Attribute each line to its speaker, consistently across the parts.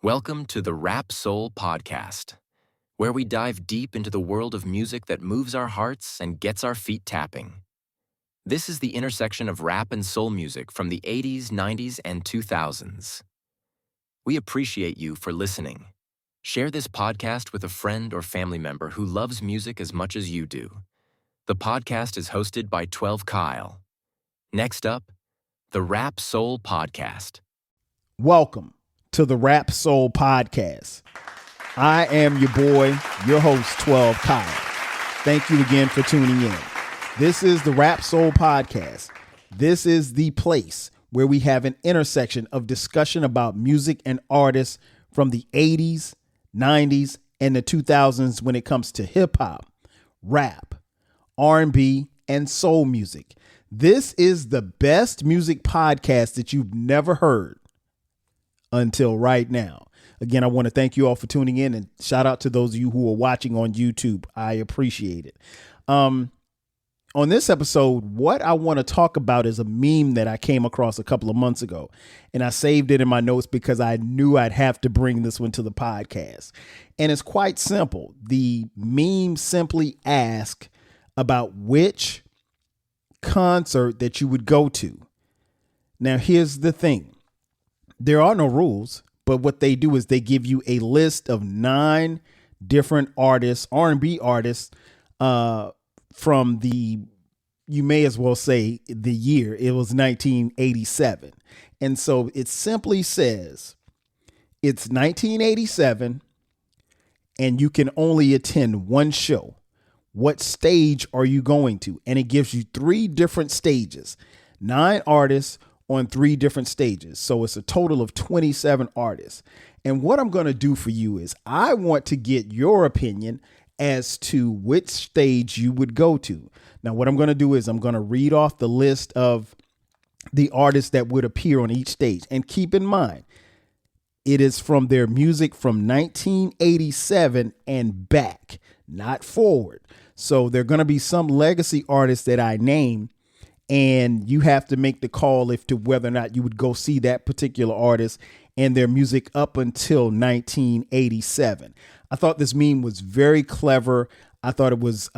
Speaker 1: Welcome to the Rap Soul Podcast, where we dive deep into the world of music that moves our hearts and gets our feet tapping. This is the intersection of rap and soul music from the 80s, 90s, and 2000s. We appreciate you for listening. Share this podcast with a friend or family member who loves music as much as you do. The podcast is hosted by 12 Kyle. Next up, the Rap Soul Podcast.
Speaker 2: Welcome to the Rap Soul Podcast. I am your boy, your host, 12 Kyle. Thank you again for tuning in. This is the Rap Soul Podcast. This is the place where we have an intersection of discussion about music and artists from the 80s, 90s, and the 2000s when it comes to hip hop, rap, R&B, and soul music. This is the best music podcast that you've never heard until right now. Again, I want to thank you all for tuning in, and shout out to those of you who are watching on YouTube. I appreciate it. On this episode, what I want to talk about is a meme that I came across a couple of months ago, and I saved it in my notes because I knew I'd have to bring this one to the podcast. And it's quite simple. The meme simply asks about which concert that you would go to. Now, here's the thing. There are no rules, but what they do is they give you a list of 9 different artists, R&B artists, from the, you may as well say the year. It was 1987. And so it simply says it's 1987 and you can only attend one show. What stage are you going to? And it gives you 3 different stages, 9 artists on 3 different stages. So it's a total of 27 artists. And what I'm going to do for you is I want to get your opinion as to which stage you would go to. Now, what I'm going to do is I'm going to read off the list of the artists that would appear on each stage. And keep in mind, it is from their music from 1987 and back, not forward. So there are going to be some legacy artists that I name, and you have to make the call as to whether or not you would go see that particular artist and their music up until 1987. I thought this meme was very clever. I thought it was,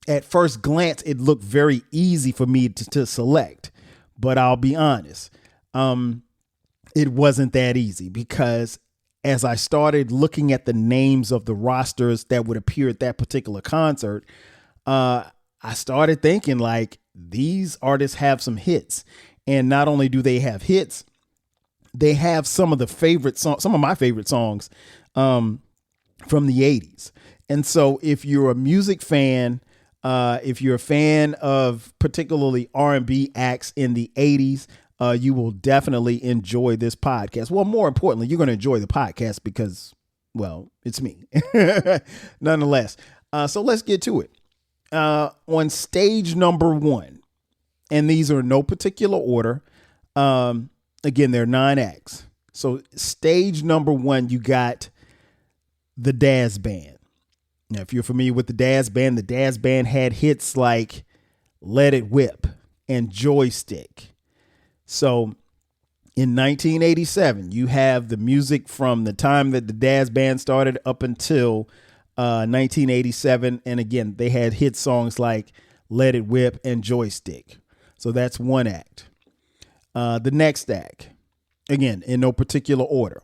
Speaker 2: at first glance, it looked very easy for me to select. But I'll be honest, it wasn't that easy, because as I started looking at the names of the rosters that would appear at that particular concert, I started thinking, like, these artists have some hits. And not only do they have hits, they have some of the favorite songs, some of my favorite songs from the 80s. And so if you're a music fan, if you're a fan of particularly R&B acts in the 80s, you will definitely enjoy this podcast. Well, more importantly, you're going to enjoy the podcast because, well, it's me. Nonetheless. So let's get to it. On stage number 1, and these are in no particular order. Again, there are 9 acts. So stage number 1, you got the Dazz Band. Now, if you're familiar with the Dazz Band had hits like Let It Whip and Joystick. So in 1987, you have the music from the time that the Dazz Band started up until 1987. And again, they had hit songs like Let It Whip and Joystick. So that's one act. The next act, again, in no particular order,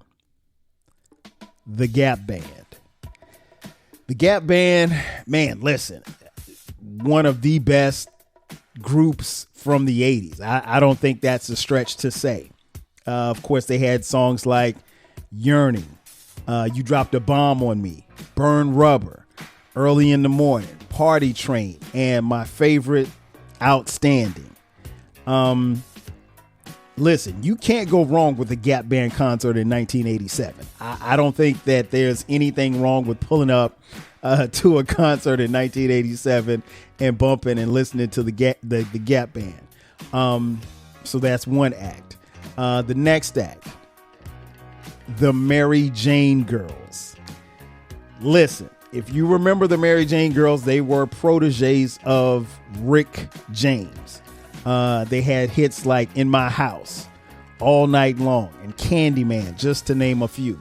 Speaker 2: the Gap Band. The Gap Band, man, listen, one of the best groups from the 80s. I don't think that's a stretch to say. Of course, they had songs like Yearning, You Dropped a Bomb on Me, Burn Rubber, Early in the Morning, Party Train, and my favorite, Outstanding. Listen, you can't go wrong with the Gap Band concert in 1987. I don't think that there's anything wrong with pulling up to a concert in 1987 and bumping and listening to the Gap Band. So that's one act. The next act, the Mary Jane Girls. Listen, if you remember the Mary Jane Girls, they were proteges of Rick James. They had hits like In My House, All Night Long, and Candyman, just to name a few.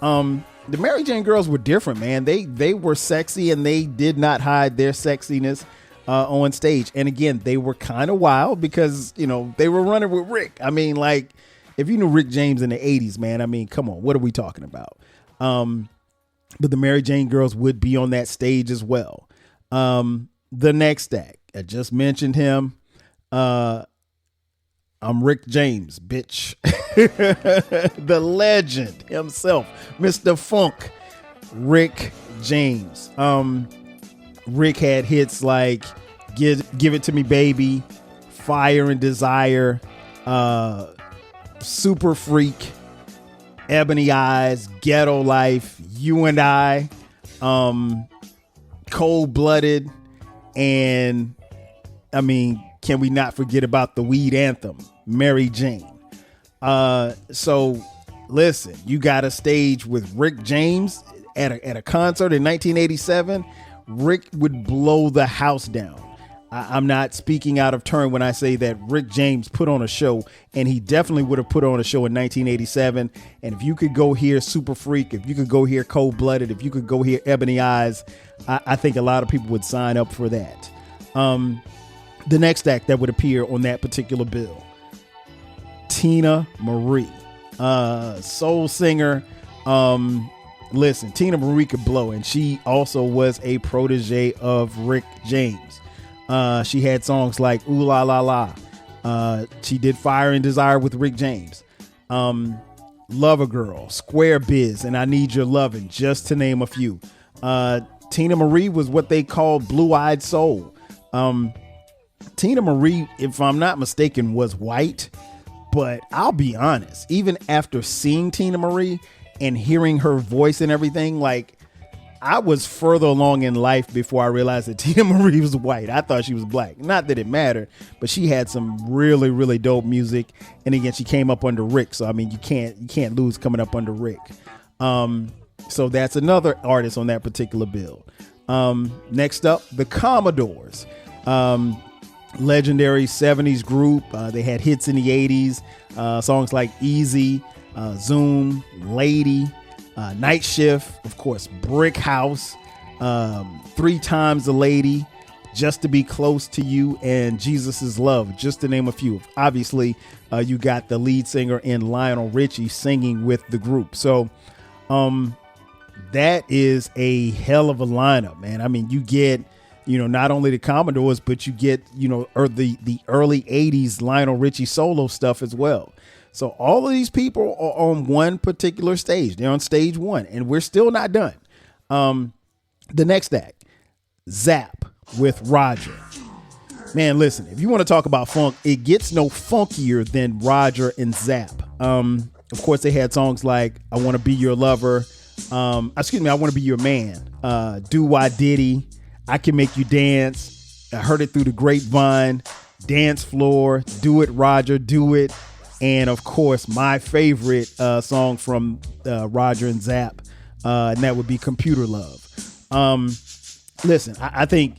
Speaker 2: The Mary Jane Girls were different, man. They were sexy, and they did not hide their sexiness on stage. And again, they were kind of wild because, you know, they were running with Rick. I mean, like, if you knew Rick James in the 80s, man, I mean, come on, what are we talking about? But the Mary Jane Girls would be on that stage as well. The next act, I just mentioned him. I'm Rick James, bitch. The legend himself, Mr. Funk, Rick James. Rick had hits like Give It To Me Baby, Fire and Desire, Super Freak, Ebony Eyes, Ghetto Life, You and I, Cold Blooded, and I mean, can we not forget about the weed anthem, Mary Jane? So listen, you got a stage with Rick James at a concert in 1987. Rick would blow the house down. I'm not speaking out of turn when I say that Rick James put on a show, and he definitely would have put on a show in 1987. And if you could go hear Super Freak, if you could go hear Cold Blooded, if you could go hear Ebony Eyes, I think a lot of people would sign up for that. The next act that would appear on that particular bill, Teena Marie, soul singer. Listen, Teena Marie could blow, and she also was a protege of Rick James. She had songs like Ooh La La La. She did Fire and Desire with Rick James. Lover Girl, Square Biz, and I Need Your Lovin', just to name a few. Teena Marie was what they called Blue-Eyed Soul. Teena Marie, if I'm not mistaken, was white, but I'll be honest, even after seeing Teena Marie and hearing her voice and everything, like, I was further along in life before I realized that Teena Marie was white. I thought she was black. Not that it mattered, but she had some really, really dope music. And again, she came up under Rick. So, I mean, you can't lose coming up under Rick. So that's another artist on that particular bill. Next up, the Commodores. Legendary 70s group. They had hits in the 80s. Songs like Easy, Zoom, Lady, Night Shift, of course, Brick House, 3 Times a Lady, Just to Be Close to You, and Jesus Is Love, just to name a few. Obviously, you got the lead singer in Lionel Richie singing with the group. So that is a hell of a lineup, man. I mean, you get, you know, not only the Commodores, but you get, you know, the early 80s Lionel Richie solo stuff as well. So all of these people are on one particular stage. They're on stage one, and we're still not done. The next act, Zapp with Roger. Man, listen, if you want to talk about funk, it gets no funkier than Roger and Zapp. Of course, they had songs like I Want to Be Your Lover. I Want to Be Your Man. Do Why Diddy. I Can Make You Dance. I Heard It Through the Grapevine. Dance Floor. Do It, Roger. Do It. And of course, my favorite song from Roger and Zapp, and that would be Computer Love. Listen, I think,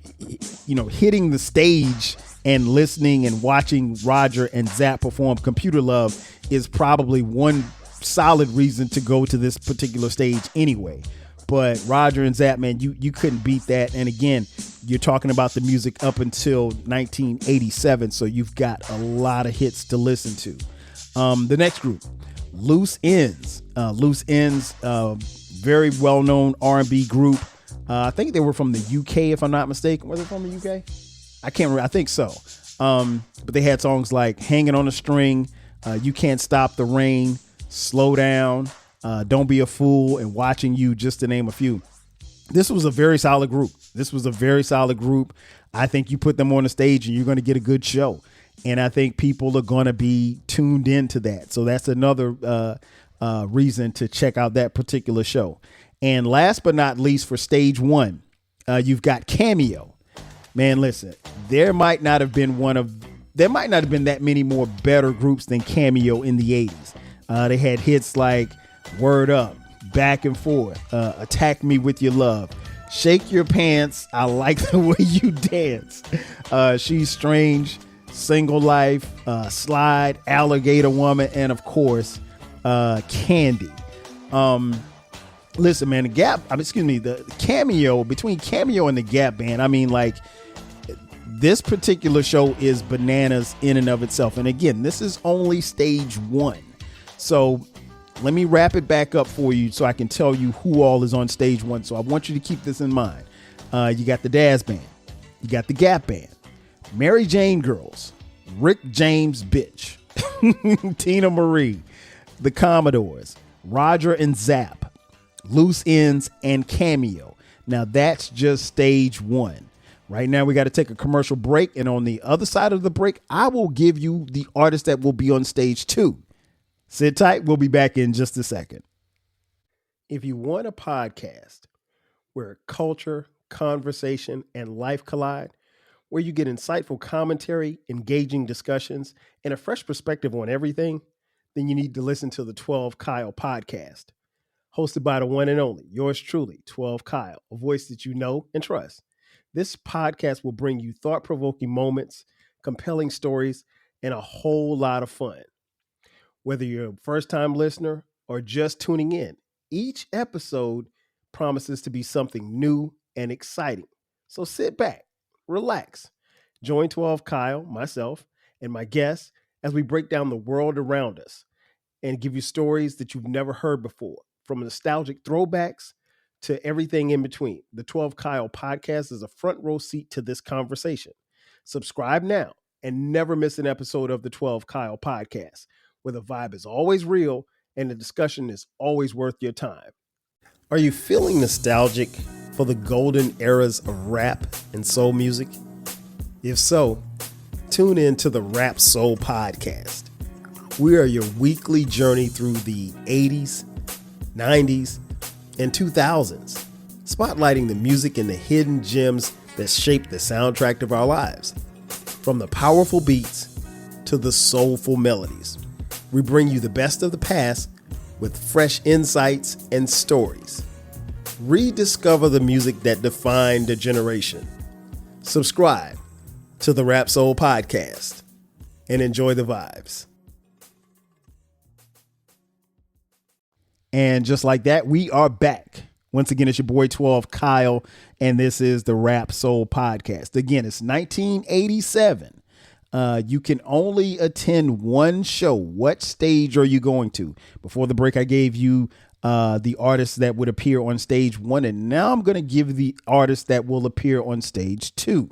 Speaker 2: you know, hitting the stage and listening and watching Roger and Zapp perform Computer Love is probably one solid reason to go to this particular stage anyway. But Roger and Zapp, man, you couldn't beat that. And again, you're talking about the music up until 1987, so you've got a lot of hits to listen to. The next group, Loose Ends. Loose Ends, very well-known R&B group. I think they were from the UK, if I'm not mistaken. Were they from the UK? I can't remember. I think so. But they had songs like Hanging on a String, You Can't Stop the Rain, Slow Down, Don't Be a Fool, and Watching You, just to name a few. This was a very solid group. I think you put them on the stage and you're going to get a good show. And I think people are going to be tuned into that. So that's another reason to check out that particular show. And last but not least, for stage one, you've got Cameo. Man, listen, there might not have been that many more better groups than Cameo in the 80s. They had hits like Word Up, Back and Forth, Attack Me With Your Love, Shake Your Pants, I Like the Way You Dance, She's Strange, Single Life, Slide, Alligator Woman, and of course, Candy. listen, man, the Cameo, between Cameo and the Gap Band, I mean, like, this particular show is bananas in and of itself. And again, this is only stage one. So let me wrap it back up for you so I can tell you who all is on stage one. So I want you to keep this in mind. You got the Dazz Band. You got the Gap Band. Mary Jane Girls. Rick James Bitch. Tina Marie. The Commodores. Roger and Zapp. Loose Ends and Cameo. Now that's just stage one. Right now we got to take a commercial break. And on the other side of the break, I will give you the artist that will be on stage two. Sit tight. We'll be back in just a second. If you want a podcast where culture, conversation, and life collide, where you get insightful commentary, engaging discussions, and a fresh perspective on everything, then you need to listen to the 12 Kyle podcast. Hosted by the one and only, yours truly, 12 Kyle, a voice that you know and trust. This podcast will bring you thought-provoking moments, compelling stories, and a whole lot of fun. Whether you're a first-time listener or just tuning in, each episode promises to be something new and exciting. So sit back, relax, join 12 Kyle, myself, and my guests as we break down the world around us and give you stories that you've never heard before, from nostalgic throwbacks to everything in between. The 12 Kyle podcast is a front row seat to this conversation. Subscribe now and never miss an episode of the 12 Kyle podcast, where the vibe is always real and the discussion is always worth your time. Are you feeling nostalgic for the golden eras of rap and soul music? If so, tune in to the Rap Soul podcast. We are your weekly journey through the 80s, 90s, and 2000s, spotlighting the music and the hidden gems that shaped the soundtrack of our lives. From the powerful beats to the soulful melodies, we bring you the best of the past with fresh insights and stories. Rediscover the music that defined a generation. Subscribe to the Rap Soul podcast and enjoy the vibes. And just like that, we are back. Once again, it's your boy 12 Kyle, and this is the Rap Soul podcast. Again, it's 1987. You can only attend one show. What stage are you going to? Before the break, I gave you the artists that would appear on stage one, and now I'm going to give the artists that will appear on stage two.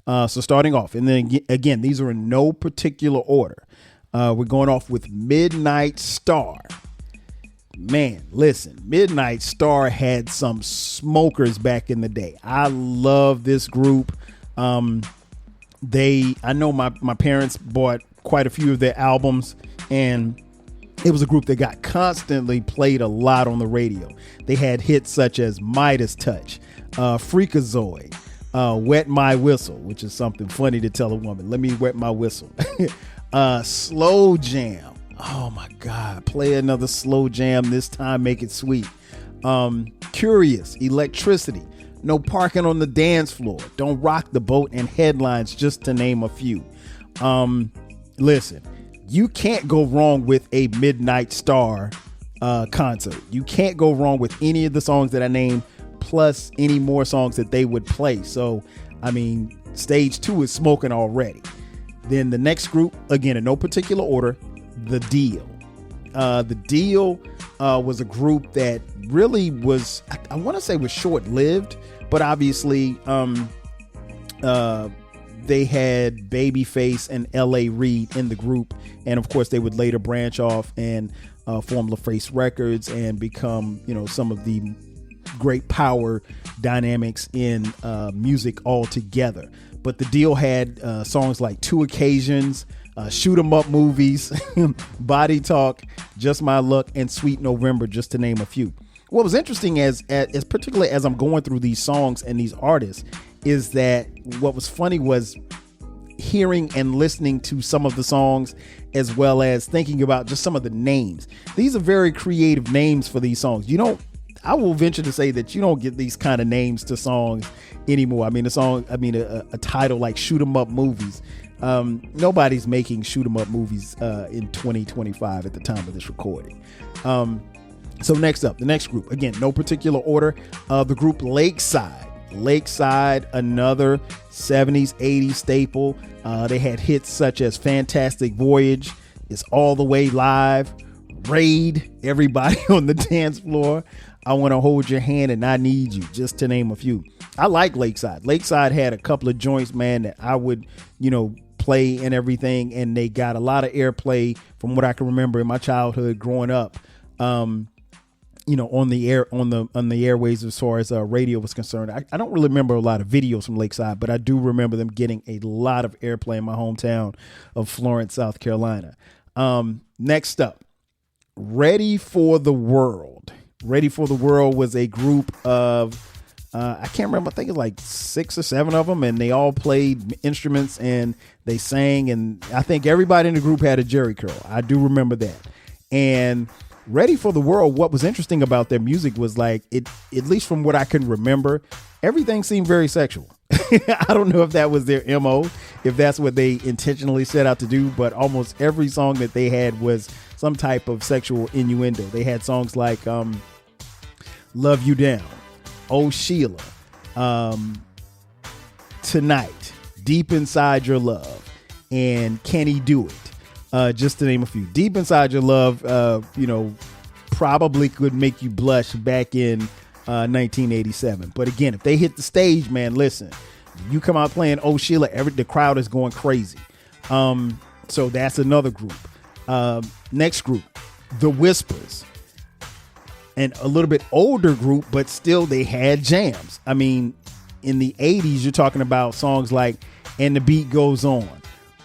Speaker 2: So starting off, and then again, these are in no particular order. We're going off with Midnight Star. Man, listen, Midnight Star had some smokers back in the day. I love this group. I know my parents bought quite a few of their albums, and it was a group that got constantly played a lot on the radio. They had hits such as Midas Touch, Freakazoid, Wet My Whistle, which is something funny to tell a woman. Let me wet my whistle. Slow Jam. Oh my God, play another slow jam, this time make it sweet. Curious, Electricity, No Parking on the Dance Floor, Don't Rock the Boat, and Headlines, just to name a few. Listen, you can't go wrong with a Midnight Star concert. You can't go wrong with any of the songs that I named, plus any more songs that they would play. So, I mean, stage two is smoking already. Then the next group, again, in no particular order, The Deal. The Deal was a group that really was, I want to say was short-lived, but obviously they had Babyface and L.A. Reid in the group. And of course, they would later branch off and form LaFace Records and become, some of the great power dynamics in music altogether. But The Deal had songs like Two Occasions, Shoot 'em Up Movies, Body Talk, Just My Luck, and Sweet November, just to name a few. What was interesting as particularly as I'm going through these songs and these artists is that what was funny was hearing and listening to some of the songs, as well as thinking about just some of the names. These are very creative names for these songs. I will venture to say that you don't get these kind of names to songs anymore. I mean, a title like Shoot 'em Up Movies. Nobody's making shoot 'em up movies in 2025 at the time of this recording. So next up, the next group, again, no particular order, the group Lakeside. Lakeside, another 70s, 80s staple. They had hits such as Fantastic Voyage, It's All the Way Live, Raid, Everybody on the Dance Floor, I Want to Hold Your Hand and I Need You, just to name a few. I like Lakeside. Lakeside had a couple of joints, man, that I would, play and everything, and they got a lot of airplay from what I can remember in my childhood growing up. On the airways as far as radio was concerned. I don't really remember a lot of videos from Lakeside, but I do remember them getting a lot of airplay in my hometown of Florence, South Carolina. Next up, Ready for the World. Ready for the World was a group of, I can't remember, I think it's like 6 or 7 of them, and they all played instruments and they sang, and I think everybody in the group had a jerry curl. I do remember that. And Ready for the World, what was interesting about their music was like, it, at least from what I can remember, everything seemed very sexual. I don't know if that was their MO, if that's what they intentionally set out to do, but almost every song that they had was some type of sexual innuendo. They had songs like Love You Down, Oh Sheila, Tonight, Deep Inside Your Love, and Can He Do It? Just to name a few. Deep Inside Your Love, probably could make you blush back in 1987. But again, if they hit the stage, man, listen, you come out playing Oh Sheila, the crowd is going crazy. So that's another group. Next group, The Whispers. And a little bit older group, but still they had jams. I mean, in the 80s, you're talking about songs like And the Beat Goes On,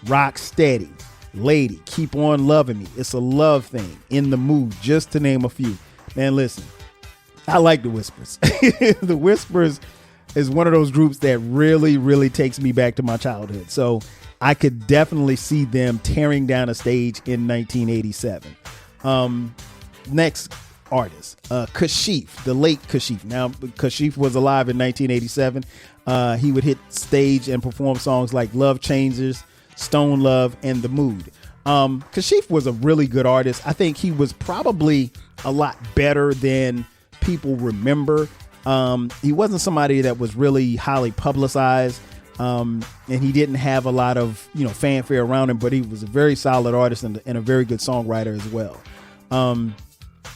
Speaker 2: Rock Steady, Lady, Keep On Loving Me, It's a Love Thing, In the Mood, just to name a few. Man, listen, I like The Whispers. The Whispers is one of those groups that really, really takes me back to my childhood. So I could definitely see them tearing down a stage in 1987. Next artist, Kashif, the late Kashif. Now, Kashif was alive in 1987. He would hit stage and perform songs like Love Changes, Stone Love, and The Mood. Kashif was a really good artist. I think he was probably a lot better than people remember. He wasn't somebody that was really highly publicized, and he didn't have a lot of fanfare around him, but he was a very solid artist and a very good songwriter as well.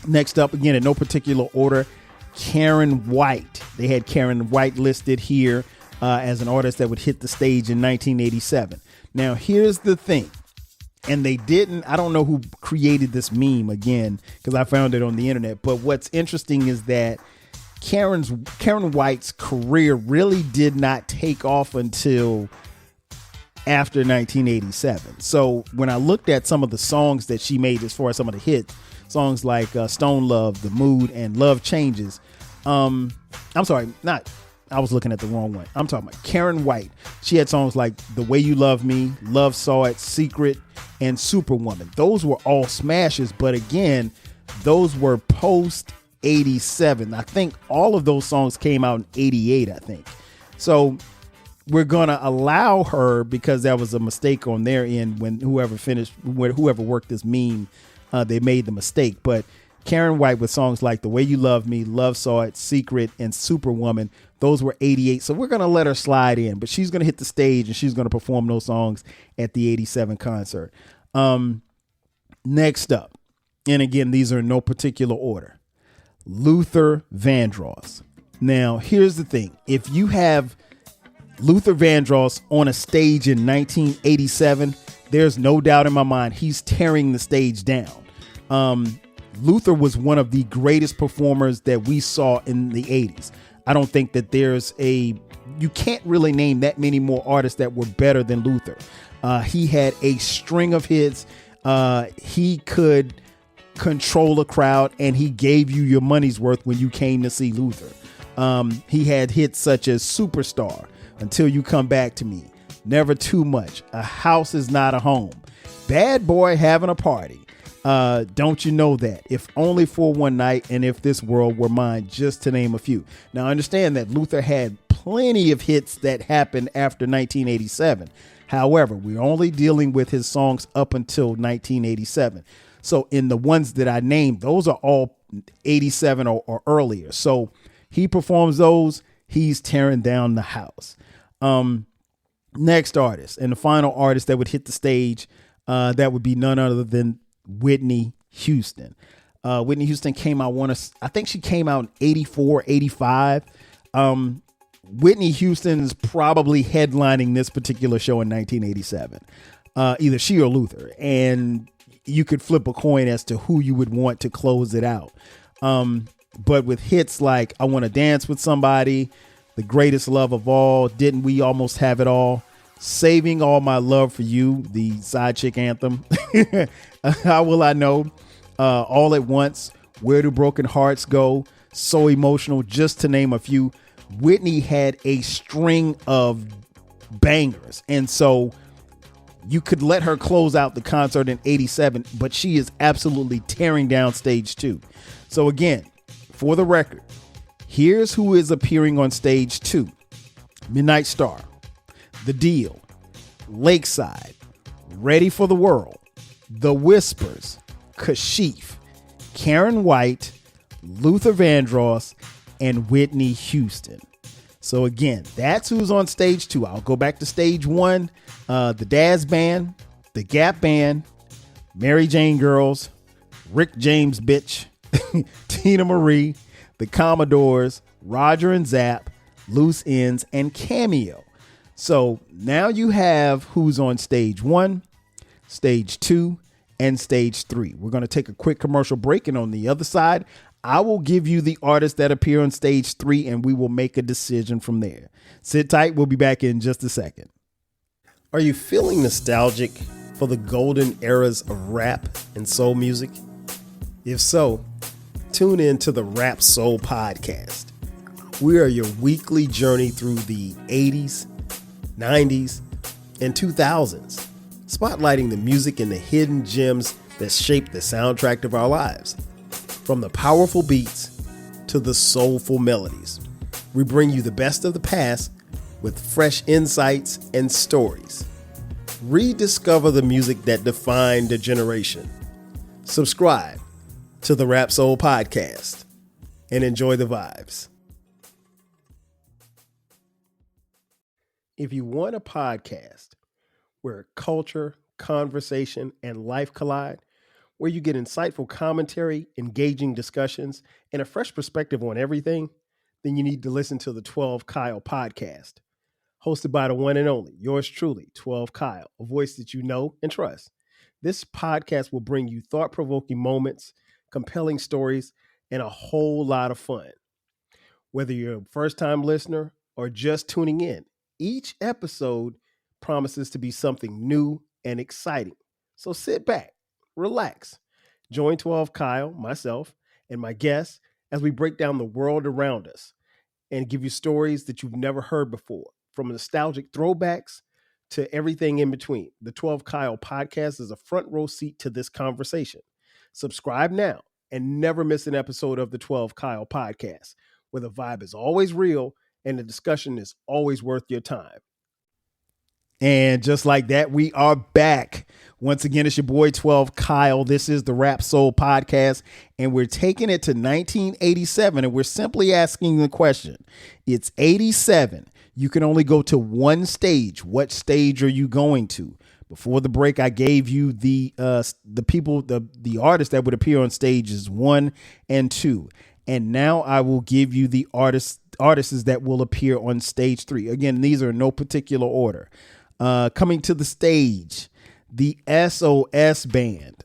Speaker 2: Next up, again, in no particular order, Karen White. They had Karen White listed here as an artist that would hit the stage in 1987. Now, here's the thing. And they didn't, I don't know who created this meme again, because I found it on the internet. But what's interesting is that Karen White's career really did not take off until after 1987. So when I looked at some of the songs that she made, as far as some of the hits, songs like Stone Love, The Mood, and Love Changes. I was looking at the wrong one. I'm talking about Karen White. She had songs like The Way You Love Me, Love Saw It, Secret, and Superwoman. Those were all smashes, but again, those were post 87. I think all of those songs came out in 88, I think. So we're going to allow her, because that was a mistake on their end when whoever worked this meme, they made the mistake. But Karen White with songs like The Way You Love Me, Love Saw It, Secret, and Superwoman, those were 88. So we're going to let her slide in, but she's going to hit the stage and she's going to perform those songs at the 87 concert. Next up, and again, these are in no particular order, Luther Vandross. Now, here's the thing. If you have Luther Vandross on a stage in 1987, there's no doubt in my mind he's tearing the stage down. Luther was one of the greatest performers that we saw in the 80s. I don't think that you can't really name that many more artists that were better than Luther. He had a string of hits. He could control a crowd, and he gave you your money's worth when you came to see Luther. He had hits such as Superstar, Until You Come Back to Me, Never Too Much, A House Is Not a Home, Bad Boy Having a Party, Don't You Know That, If Only for One Night, and If This World Were Mine, just to name a few. Now, understand that Luther had plenty of hits that happened after 1987. However, we're only dealing with his songs up until 1987. So in the ones that I named, those are all 87 or earlier. So he performs those. He's tearing down the house. Next artist, and the final artist that would hit the stage, that would be none other than Whitney Houston. Whitney Houston came out, I think she came out in 84, 85. Whitney Houston is probably headlining this particular show in 1987. Either she or Luther. And you could flip a coin as to who you would want to close it out. But with hits like I Want to Dance with Somebody, The Greatest Love of All, Didn't We Almost Have It All, Saving All My Love for You, the side chick anthem, How Will I Know, All at Once, Where Do Broken Hearts Go, So Emotional, just to name a few. Whitney had a string of bangers. And so you could let her close out the concert in 87, but she is absolutely tearing down stage 2. So again, for the record, here's who is appearing on stage 2. Midnight Star, The Deal, Lakeside, Ready for the World, The Whispers, Kashif, Karen White, Luther Vandross, and Whitney Houston. So again, that's who's on stage 2. I'll go back to stage 1. The Daz Band, The Gap Band, Mary Jane Girls, Rick James Bitch, Tina Marie, The Commodores, Roger and Zapp, Loose Ends, and Cameo. So now you have who's on stage 1, stage 2, and stage 3. We're going to take a quick commercial break, and on the other side, I will give you the artists that appear on stage 3, and we will make a decision from there. Sit tight. We'll be back in just a second. Are you feeling nostalgic for the golden eras of rap and soul music? If so, tune in to the Rap Soul Podcast. We are your weekly journey through the 80s, 90s, and 2000s, spotlighting the music and the hidden gems that shaped the soundtrack of our lives. From the powerful beats to the soulful melodies, we bring you the best of the past with fresh insights and stories. Rediscover the music that defined a generation. Subscribe to the Rap Soul Podcast and enjoy the vibes. If you want a podcast where culture, conversation, and life collide, where you get insightful commentary, engaging discussions, and a fresh perspective on everything, then you need to listen to the 12 Kyle podcast. Hosted by the one and only, yours truly, 12 Kyle, a voice that you know and trust. This podcast will bring you thought-provoking moments, compelling stories, and a whole lot of fun. Whether you're a first-time listener or just tuning in, each episode promises to be something new and exciting. So sit back, relax, join 12 Kyle, myself, and my guests as we break down the world around us and give you stories that you've never heard before, from nostalgic throwbacks to everything in between. The 12 Kyle podcast is a front row seat to this conversation. Subscribe now and never miss an episode of the 12 Kyle podcast, where the vibe is always real and the discussion is always worth your time. And just like that, we are back. Once again, it's your boy 12 Kyle. This is the Rap Soul Podcast, and we're taking it to 1987, and we're simply asking the question. It's 87. You can only go to one stage. What stage are you going to? Before the break, I gave you the artists that would appear on stages 1 and 2. And now I will give you the artists that will appear on stage 3. Again, these are in no particular order. Coming to the stage, the SOS Band.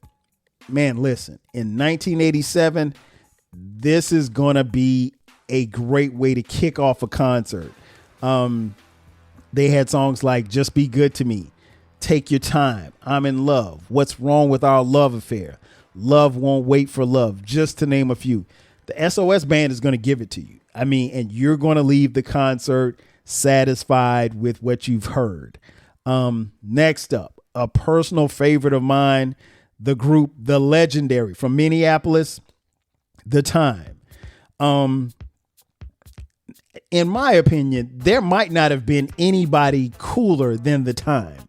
Speaker 2: Man, listen, in 1987, this is going to be a great way to kick off a concert. They had songs like Just Be Good to Me, Take Your Time, I'm in Love, What's Wrong with Our Love Affair, Love Won't Wait for Love, just to name a few. The SOS Band is going to give it to you. I mean, and you're going to leave the concert satisfied with what you've heard. Next up, a personal favorite of mine, the group The Legendary from Minneapolis, The Time. In my opinion, there might not have been anybody cooler than The Time.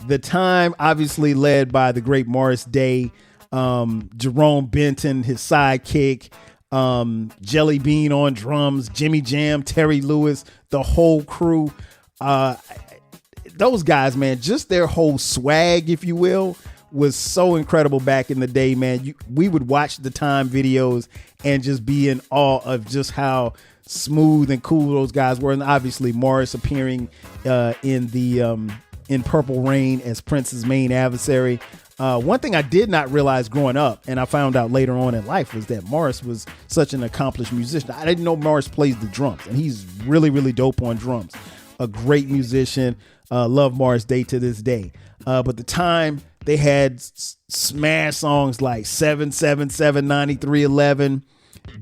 Speaker 2: The Time, obviously led by the great Morris Day, Jerome Benton, his sidekick, Jelly Bean on drums, Jimmy Jam, Terry Lewis, the whole crew. Those guys, man, just their whole swag, if you will, was so incredible back in the day, man. We would watch the Time videos and just be in awe of just how smooth and cool those guys were. And obviously Morris appearing in Purple Rain as Prince's main adversary. One thing I did not realize growing up, and I found out later on in life, was that Morris was such an accomplished musician. I didn't know Morris plays the drums, and he's really, really dope on drums. A great musician. Love Morris Day to this day. But the Time, they had smash songs like 777 9311,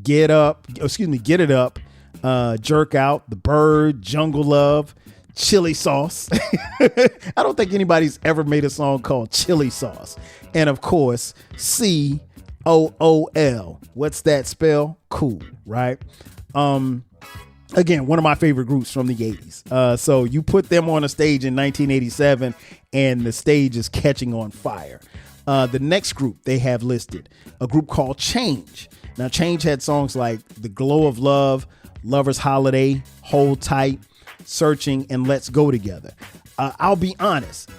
Speaker 2: Get It Up, Jerk Out, The Bird, Jungle Love, Chili Sauce. I don't think anybody's ever made a song called Chili Sauce. And of course, COOL. What's that spell? Cool, right? Again, one of my favorite groups from the 80s. So you put them on a stage in 1987 and the stage is catching on fire. The next group they have listed, a group called Change. Now, Change had songs like The Glow of Love, Lover's Holiday, Hold Tight, Searching, and Let's Go Together. I'll be honest,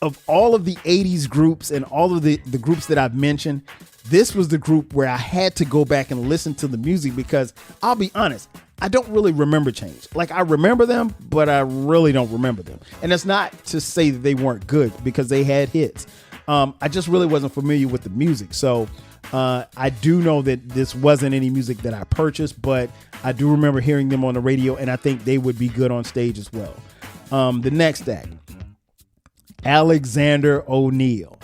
Speaker 2: of all of the 80s groups and all of the groups that I've mentioned, this was the group where I had to go back and listen to the music because I'll be honest, I don't really remember Change. Like, I remember them, but I really don't remember them. And that's not to say that they weren't good, because they had hits. I just really wasn't familiar with the music. So I do know that this wasn't any music that I purchased, but I do remember hearing them on the radio, and I think they would be good on stage as well. The next act, Alexander O'Neal.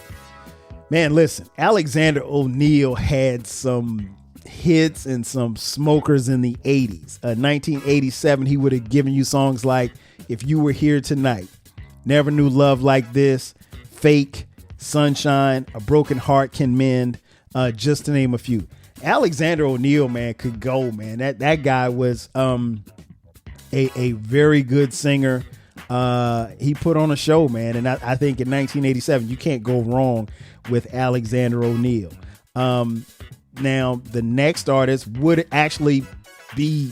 Speaker 2: Man, listen, Alexander O'Neal had some hits and some smokers in the 80s. 1987, he would have given you songs like If You Were Here Tonight, Never Knew Love Like This, Fake, Sunshine, A Broken Heart Can Mend, just to name a few. Alexander O'Neal, man, could go, man. That guy was a very good singer. He put on a show, man, and I think in 1987 you can't go wrong with Alexander O'Neal. Now, the next artist would actually be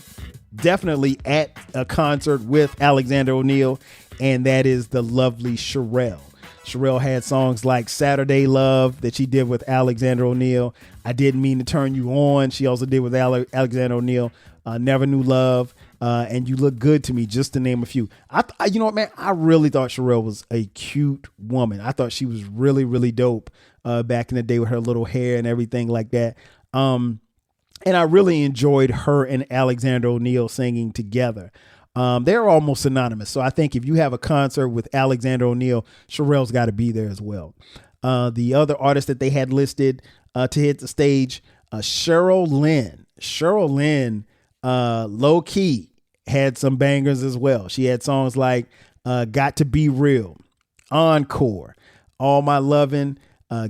Speaker 2: definitely at a concert with Alexander O'Neal, and that is the lovely Cherrelle. Cherrelle had songs like Saturday Love that she did with Alexander O'Neal. I Didn't Mean to Turn You On. She also did with Alexander O'Neal. Never Knew Love, and You Look Good to Me, just to name a few. You know what, man? I really thought Cherrelle was a cute woman. I thought she was really, really dope back in the day with her little hair and everything like that. And I really enjoyed her and Alexander O'Neal singing together. They're almost synonymous. So I think if you have a concert with Alexander O'Neal, Cherrelle's got to be there as well. The other artists that they had listed to hit the stage, Cheryl Lynn. Cheryl Lynn, low key, had some bangers as well. She had songs like Got to Be Real, Encore, All My Lovin',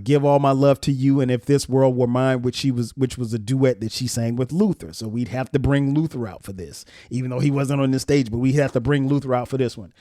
Speaker 2: Give All My Love to You, and If This World Were Mine, which was a duet that she sang with Luther. So we'd have to bring Luther out for this, even though he wasn't on the stage, but we have to bring Luther out for this one.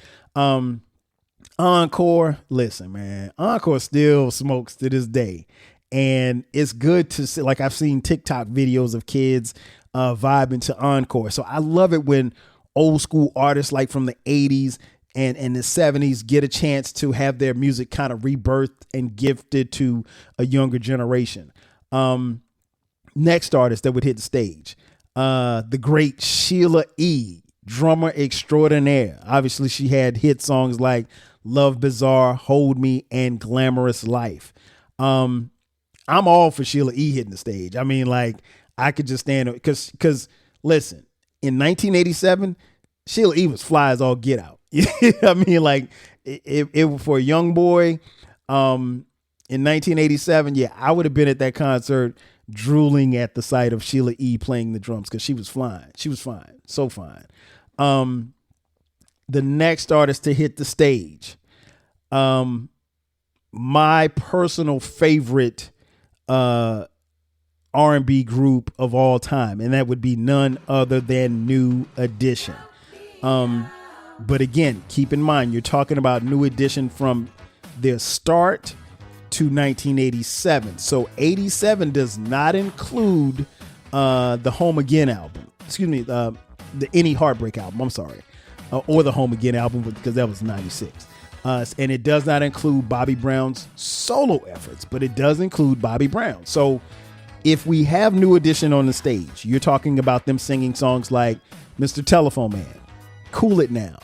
Speaker 2: Encore, listen, man, Encore still smokes to this day. And it's good to see, like, I've seen TikTok videos of kids vibing to Encore. So I love it when old school artists like from the 80s and the 70s get a chance to have their music kind of rebirthed and gifted to a younger generation. Next artist that would hit the stage, the great Sheila E., drummer extraordinaire. Obviously, she had hit songs like Love Bizarre, Hold Me, and Glamorous Life. I'm all for Sheila E. hitting the stage. I mean, like, I could just stand because listen, in 1987, Sheila E. was fly as all get out. I mean, like, it for a young boy in 1987. Yeah, I would have been at that concert drooling at the sight of Sheila E. playing the drums because she was flying. She was fine. So fine. The next artist to hit the stage, my personal favorite R&B group of all time, and that would be none other than New Edition. But again, keep in mind, you're talking about New Edition from their start to 1987. So 87 does not include the Home Again album. Excuse me, the Any Heartbreak album. I'm sorry. Or the Home Again album, because that was 96. And it does not include Bobby Brown's solo efforts, but it does include Bobby Brown. So if we have New Edition on the stage, you're talking about them singing songs like Mr. Telephone Man, Cool It Now,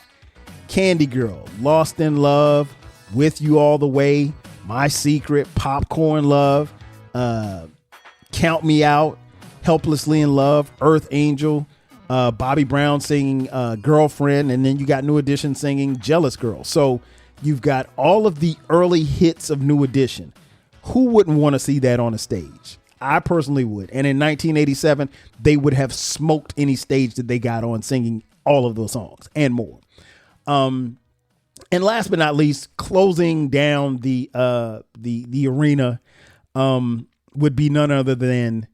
Speaker 2: Candy Girl, Lost in Love, With You All the Way, My Secret, Popcorn Love, Count Me Out, Helplessly in Love, Earth Angel, Bobby Brown singing Girlfriend, and then you got New Edition singing Jealous Girl. So you've got all of the early hits of New Edition. Who wouldn't want to see that on a stage? I personally would. And in 1987, they would have smoked any stage that they got on singing all of those songs and more. And last but not least, closing down the arena would be none other than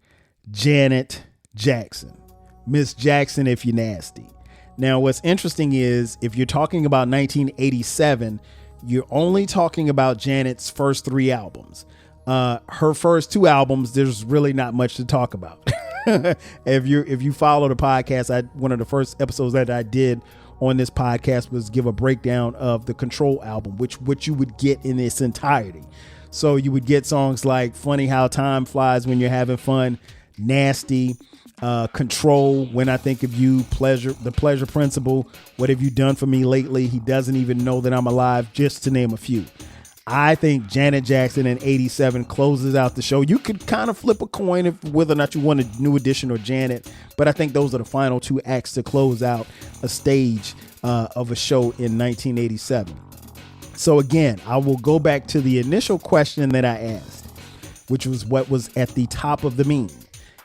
Speaker 2: Janet Jackson. Miss Jackson, If You're Nasty. Now, what's interesting is if you're talking about 1987, you're only talking about Janet's first 3 albums. Her first 2 albums, there's really not much to talk about. If you follow the podcast, one of the first episodes that I did on this podcast was give a breakdown of the Control album, which you would get in its entirety. So you would get songs like Funny How Time Flies When You're Having Fun, Nasty, Control, When I Think of You, Pleasure, The Pleasure Principle, What Have You Done For Me Lately, He Doesn't Even Know That I'm Alive, just to name a few. I think Janet Jackson in 87 closes out the show. You could kind of flip a coin of whether or not you want a New Edition or Janet, but I think those are the final 2 acts to close out a stage of a show in 1987. So again, I will go back to the initial question that I asked, which was what was at the top of the meme.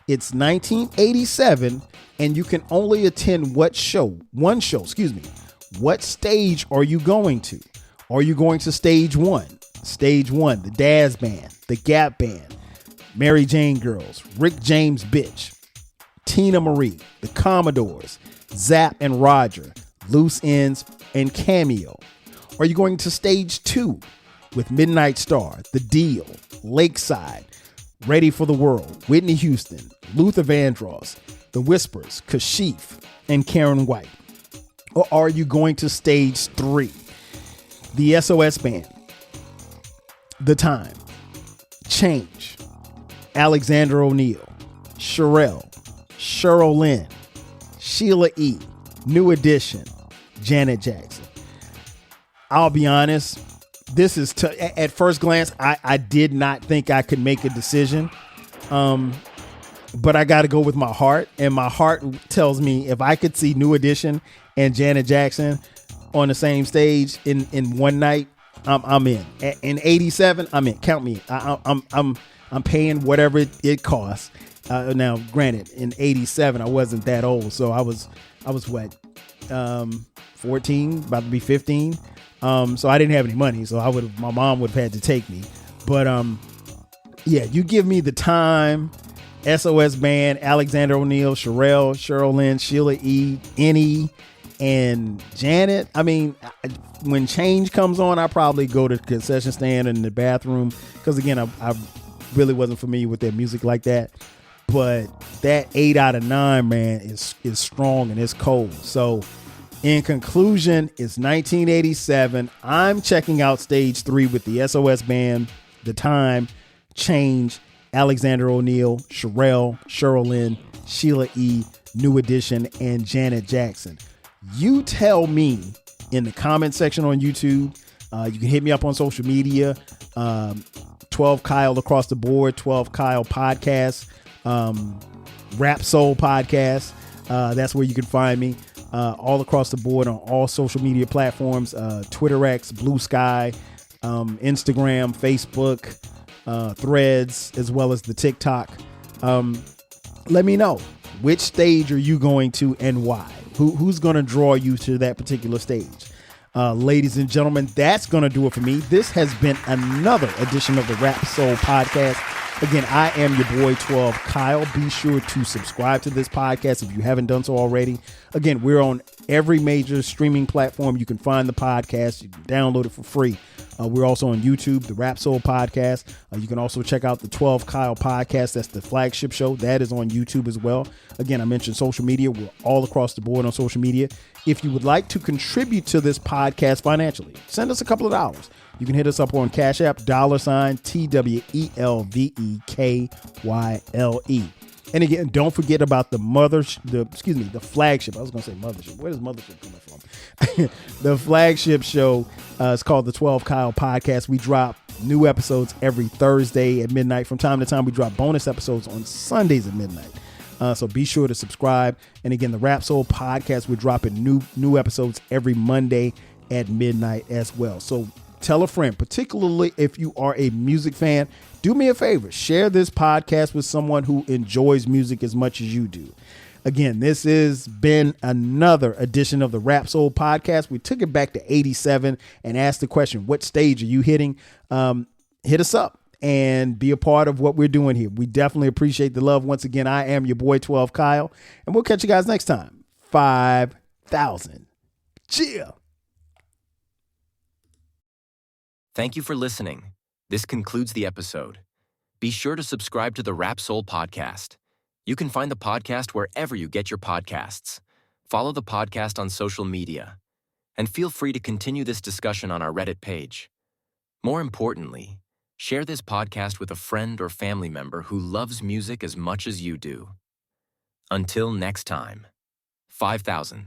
Speaker 2: It's 1987 and you can only attend one show. What stage are you going to? Are you going to stage 1? Stage 1, the Dazz Band, the Gap Band, Mary Jane Girls, Rick James Bitch, Tina Marie, the Commodores, Zapp and Roger, Loose Ends, and Cameo? Are you going to stage 2 with Midnight Star, The Deal, Lakeside, Ready for the World, Whitney Houston, Luther Vandross, The Whispers, Kashif, and Karen White? Or are you going to stage 3? The SOS Band, The Time, Change, Alexander O'Neal, Cherrelle, Cheryl Lynn, Sheila E., New Edition, Janet Jackson. I'll be honest, this is at first glance, I did not think I could make a decision, but I got to go with my heart, and my heart tells me if I could see New Edition and Janet Jackson on the same stage in one night, I'm in. In 87, I'm in. Count me. I'm paying whatever it costs. Now, granted, in 87, I wasn't that old, so I was what, 14, about to be 15. So I didn't have any money, so my mom would have had to take me. But yeah, you give me The Time, SOS Band, Alexander O'Neal, Cherrelle, Cheryl Lynn, Sheila E., Annie, and Janet. I mean, when Change comes on, I probably go to the concession stand in the bathroom, because again, I really wasn't familiar with their music like that. But that 8 out of 9, man, is strong and it's cold. So in conclusion, it's 1987. I'm checking out stage 3 with the SOS Band, The Time, Change, Alexander O'Neal, Cherrelle, Cheryl Lynn, Sheila E., New Edition, and Janet Jackson. You tell me in the comment section on YouTube. You can hit me up on social media. 12 Kyle across the board, 12 Kyle podcast, Rap Soul podcast. That's where you can find me all across the board on all social media platforms, Twitter X, Blue Sky, Instagram, Facebook, Threads, as well as the TikTok. Let me know, which stage are you going to and why? Who's going to draw you to that particular stage? Ladies and gentlemen, that's going to do it for me. This has been another edition of the Rap Soul podcast. Again, I am your boy 12 Kyle. Be sure to subscribe to this podcast if you haven't done so already. Again, we're on every major streaming platform. You can find the podcast. You can download it for free. We're also on YouTube, the Rap Soul Podcast. You can also check out the 12 Kyle Podcast. That's the flagship show. That is on YouTube as well. Again, I mentioned social media. We're all across the board on social media. If you would like to contribute to this podcast financially, send us a couple of dollars. You can hit us up on Cash App, $TWELVEKYLE. And again, don't forget about the flagship. I was going to say mothership. Where does mothership come from? The flagship show is called the 12 Kyle Podcast. We drop new episodes every Thursday at midnight. From time to time, we drop bonus episodes on Sundays at midnight. So be sure to subscribe. And again, the Rap Soul Podcast, we're dropping new episodes every Monday at midnight as well. So tell a friend, particularly if you are a music fan. Do me a favor, share this podcast with someone who enjoys music as much as you do. Again, this has been another edition of the Rap Soul Podcast. We took it back to 87 and asked the question, what stage are you hitting? Hit us up and be a part of what we're doing here. We definitely appreciate the love. Once again, I am your boy 12 Kyle, and we'll catch you guys next time. 5,000. Chill.
Speaker 1: Thank you for listening. This concludes the episode. Be sure to subscribe to the Rap Soul Podcast. You can find the podcast wherever you get your podcasts. Follow the podcast on social media. And feel free to continue this discussion on our Reddit page. More importantly, share this podcast with a friend or family member who loves music as much as you do. Until next time, 5,000.